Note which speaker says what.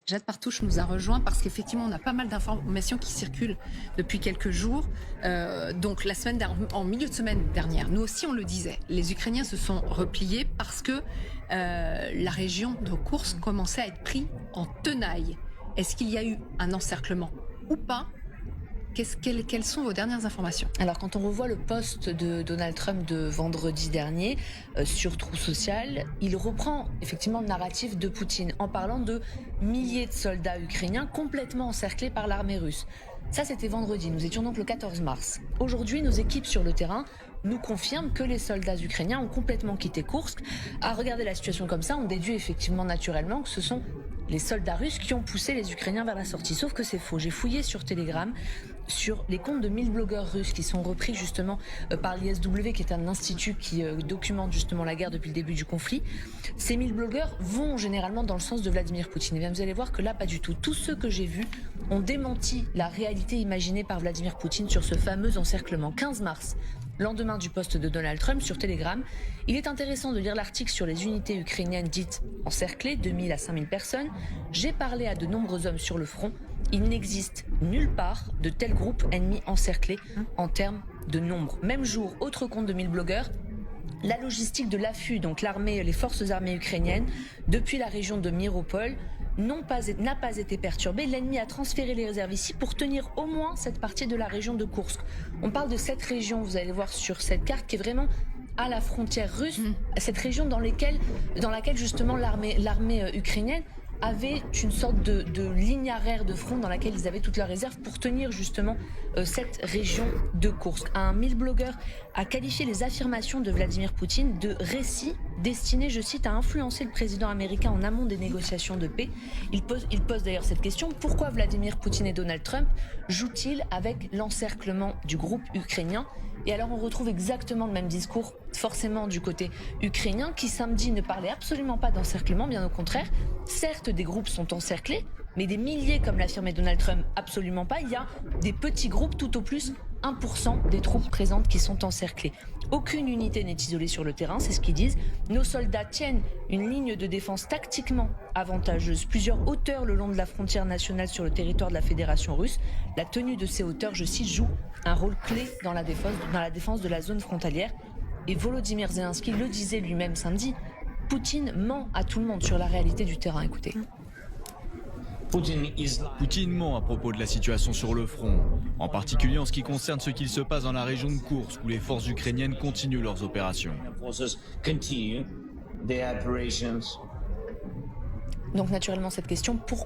Speaker 1: Jade Partouche nous a rejoint parce qu'effectivement, on a pas mal d'informations qui circulent depuis quelques jours. Donc, en milieu de semaine dernière, nous aussi, on le disait, les Ukrainiens se sont repliés parce que la région de Koursk commençait à être prise en tenaille. Est-ce qu'il y a eu un encerclement ou pas? Quelles sont vos dernières informations?
Speaker 2: Alors, quand on revoit le post de Donald Trump de vendredi dernier sur True Social, il reprend effectivement le narratif de Poutine en parlant de milliers de soldats ukrainiens complètement encerclés par l'armée russe. Ça, c'était vendredi. Nous étions donc le 14 mars. Aujourd'hui, nos équipes sur le terrain nous confirment que les soldats ukrainiens ont complètement quitté Koursk. À regarder la situation comme ça, on déduit effectivement naturellement que ce sont les soldats russes qui ont poussé les Ukrainiens vers la sortie. Sauf que c'est faux. J'ai fouillé sur Telegram, sur les comptes de 1000 blogueurs russes qui sont repris justement par l'ISW, qui est un institut qui documente justement la guerre depuis le début du conflit. Ces 1000 blogueurs vont généralement dans le sens de Vladimir Poutine. Et bien vous allez voir que là, pas du tout. Tous ceux que j'ai vus ont démenti la réalité imaginée par Vladimir Poutine sur ce fameux encerclement. 15 mars, lendemain du poste de Donald Trump sur Telegram, il est intéressant de lire l'article sur les unités ukrainiennes dites encerclées, 2000 à 5000 personnes. J'ai parlé à de nombreux hommes sur le front. Il n'existe nulle part de tel groupe ennemi encerclé en termes de nombre. Même jour, autre compte de 1000 blogueurs, la logistique de l'affût, donc l'armée, les forces armées ukrainiennes, depuis la région de Myropol, n'a pas été perturbée. L'ennemi a transféré les réserves ici pour tenir au moins cette partie de la région de Koursk. On parle de cette région, vous allez voir sur cette carte, qui est vraiment à la frontière russe, cette région dans laquelle justement l'armée ukrainienne avait une sorte de ligne arrière de front dans laquelle ils avaient toute leur réserve pour tenir justement cette région de Koursk. Un 1000 blogueurs a qualifié les affirmations de Vladimir Poutine de récits destinés, je cite, à influencer le président américain en amont des négociations de paix. Il pose d'ailleurs cette question: pourquoi Vladimir Poutine et Donald Trump jouent-ils avec l'encerclement du groupe ukrainien? Et alors on retrouve exactement le même discours, forcément du côté ukrainien, qui samedi ne parlait absolument pas d'encerclement, bien au contraire. Certes, des groupes sont encerclés, mais des milliers, comme l'affirmait Donald Trump, absolument pas. Il y a des petits groupes, tout au plus 1% des troupes présentes qui sont encerclées. Aucune unité n'est isolée sur le terrain, c'est ce qu'ils disent. Nos soldats tiennent une ligne de défense tactiquement avantageuse. Plusieurs hauteurs le long de la frontière nationale sur le territoire de la Fédération russe. La tenue de ces hauteurs, je cite, joue un rôle clé dans la défense de la zone frontalière. Et Volodymyr Zelensky le disait lui-même samedi, Poutine ment à tout le monde sur la réalité du terrain. Écoutez.
Speaker 3: Poutine ment à propos de la situation sur le front, en particulier en ce qui concerne ce qu'il se passe dans la région de Koursk, où les forces ukrainiennes continuent leurs opérations.
Speaker 2: Donc naturellement cette question, pourquoi